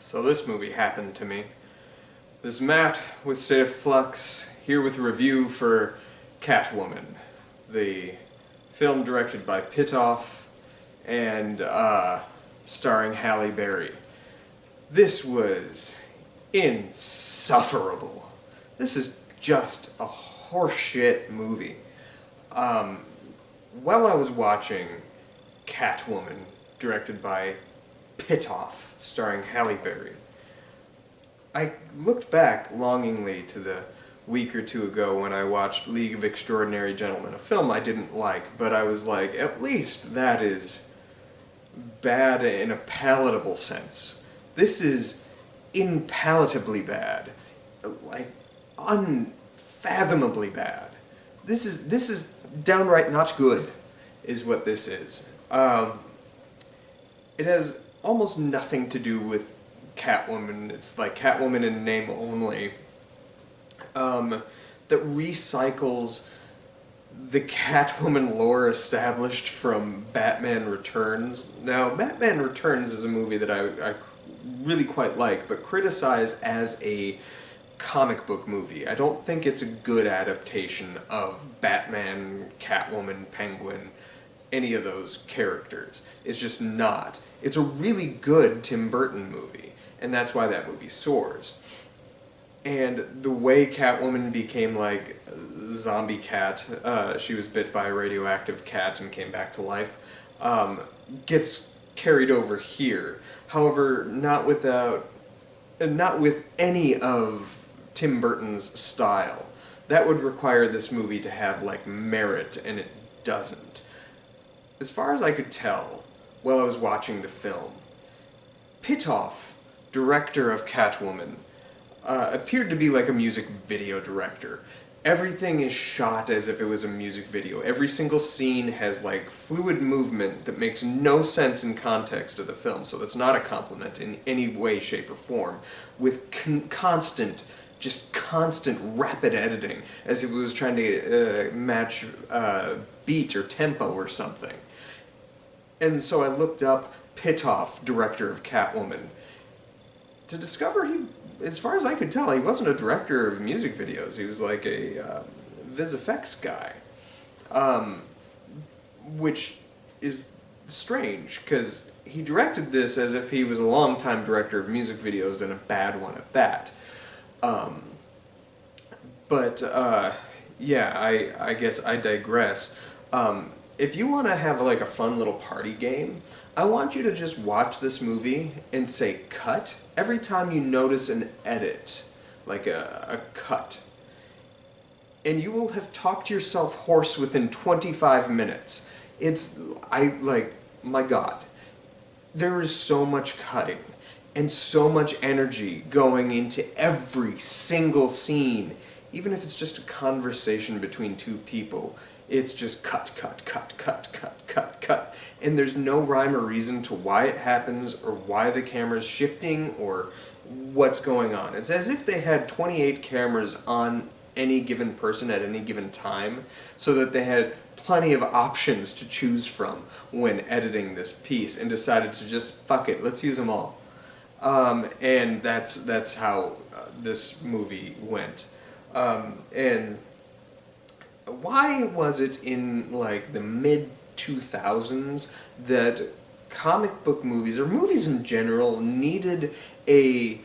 So this movie happened to me. This is Matt with Save Flux, here with a review for Catwoman, the film directed by Pitof and starring Halle Berry. This was insufferable. This is just a horseshit movie. While I was watching Catwoman, directed by Pitof, starring Halle Berry, I looked back longingly to the week or two ago when I watched League of Extraordinary Gentlemen, a film I didn't like, but I was like, at least that is bad in a palatable sense. This is impalatably bad, like unfathomably bad. This is downright not good, is what this is. It has almost nothing to do with Catwoman. It's like Catwoman in name only. That recycles the Catwoman lore established from Batman Returns. Now, Batman Returns is a movie that I really quite like, but criticize as a comic book movie. I don't think it's a good adaptation of Batman, Catwoman, Penguin, any of those characters. It's just not. It's a really good Tim Burton movie, and that's why that movie soars. And the way Catwoman became like a zombie cat, she was bit by a radioactive cat and came back to life, gets carried over here. However, not with any of Tim Burton's style. That would require this movie to have like merit, and it doesn't. As far as I could tell while I was watching the film, Pitof, director of Catwoman, appeared to be like a music video director. Everything is shot as if it was a music video. Every single scene has like fluid movement that makes no sense in context of the film, so that's not a compliment in any way, shape, or form, with constant rapid editing, as if it was trying to match beat or tempo or something. And so I looked up Pitof, director of Catwoman, to discover as far as I could tell, he wasn't a director of music videos. He was like a Viz effects guy, which is strange, because he directed this as if he was a longtime director of music videos, and a bad one at that. Yeah, I guess I digress. If you want to have like a fun little party game, I want you to just watch this movie and say cut every time you notice an edit, like a cut. And you will have talked yourself hoarse within 25 minutes. My God, there is so much cutting and so much energy going into every single scene. Even if it's just a conversation between two people, it's just cut, cut, cut, cut, cut, cut, cut. And there's no rhyme or reason to why it happens, or why the camera's shifting, or what's going on. It's as if they had 28 cameras on any given person at any given time, so that they had plenty of options to choose from when editing this piece, and decided to just, fuck it, let's use them all. And that's how this movie went. And why was it in like the mid-2000s that comic book movies, or movies in general, needed a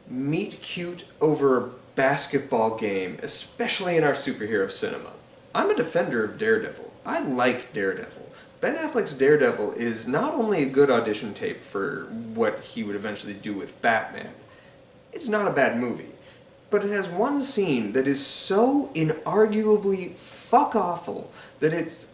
meet cute over basketball game, especially in our superhero cinema? I'm a defender of Daredevil. I like Daredevil. Ben Affleck's Daredevil is not only a good audition tape for what he would eventually do with Batman, it's not a bad movie. But it has one scene that is so inarguably fuck-awful that it's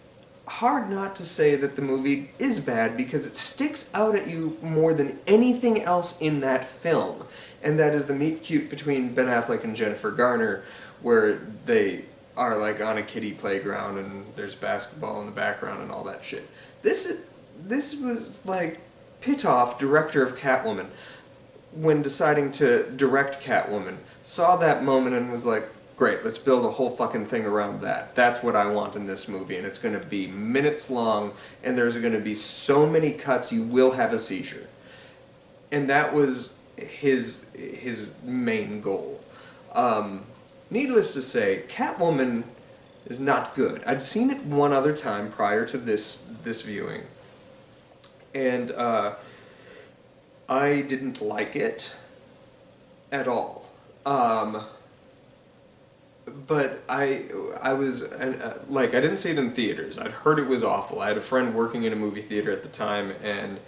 hard not to say that the movie is bad, because it sticks out at you more than anything else in that film. And that is the meet-cute between Ben Affleck and Jennifer Garner, where they are like on a kiddie playground and there's basketball in the background and all that shit. This was like Pitof, director of Catwoman, when deciding to direct Catwoman, saw that moment and was like, great, let's build a whole fucking thing around that. That's what I want in this movie, and it's going to be minutes long, and there's going to be so many cuts you will have a seizure. And that was his main goal. Needless to say, Catwoman is not good. I'd seen it one other time prior to this viewing, and I didn't like it at all. But I was like, I didn't see it in theaters. I'd heard it was awful. I had a friend working in a movie theater at the time, and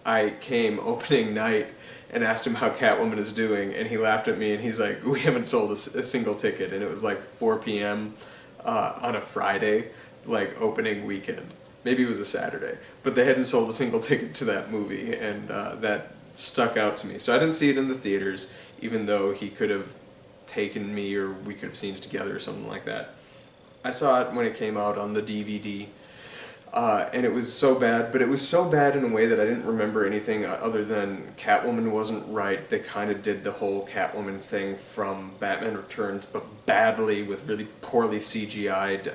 I came opening night and asked him how Catwoman is doing, and he laughed at me, and he's like, "We haven't sold a single ticket," and it was like 4 p.m. On a Friday, like opening weekend. Maybe it was a Saturday, but they hadn't sold a single ticket to that movie, and that stuck out to me. So I didn't see it in the theaters, even though he could have taken me, or we could have seen it together or something like that. I saw it when it came out on the DVD, and it was so bad, but it was so bad in a way that I didn't remember anything other than Catwoman wasn't right. They kind of did the whole Catwoman thing from Batman Returns, but badly, with really poorly CGI'd,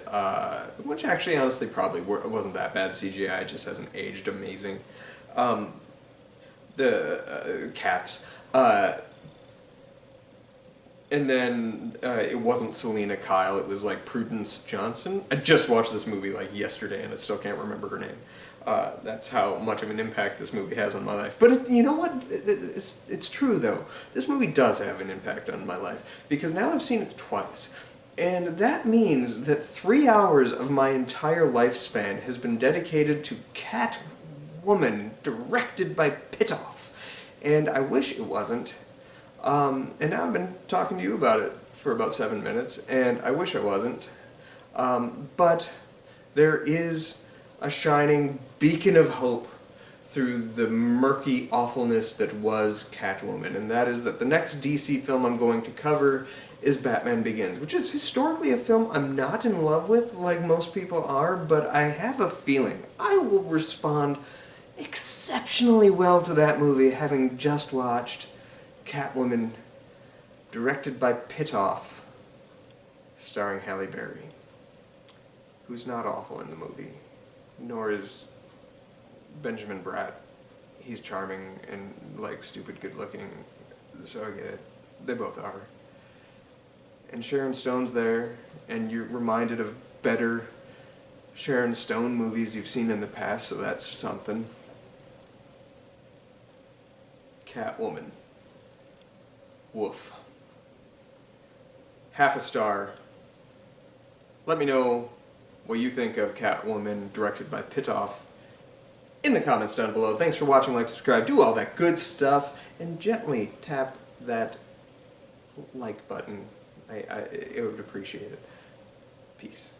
which actually honestly probably wasn't that bad CGI, it just hasn't aged amazing. The cats. And then it wasn't Selina Kyle, it was like Prudence Johnson. I just watched this movie like yesterday and I still can't remember her name. That's how much of an impact this movie has on my life. But you know what? It's true though. This movie does have an impact on my life, because now I've seen it twice. And that means that 3 hours of my entire lifespan has been dedicated to Catwoman, directed by Pitof. And I wish it wasn't. And now I've been talking to you about it for about 7 minutes, and I wish I wasn't. But there is a shining beacon of hope through the murky awfulness that was Catwoman, and that is that the next DC film I'm going to cover is Batman Begins, which is historically a film I'm not in love with, like most people are, but I have a feeling I will respond exceptionally well to that movie, having just watched Catwoman, directed by Pitof, starring Halle Berry, who's not awful in the movie, nor is Benjamin Bratt. He's charming and, like, stupid good looking, so I get it. They both are. And Sharon Stone's there, and you're reminded of better Sharon Stone movies you've seen in the past, so that's something. Catwoman. Woof. Half a star. Let me know what you think of Catwoman, directed by Pitof, in the comments down below. Thanks for watching, like, subscribe, do all that good stuff, and gently tap that like button. I would appreciate it. Peace.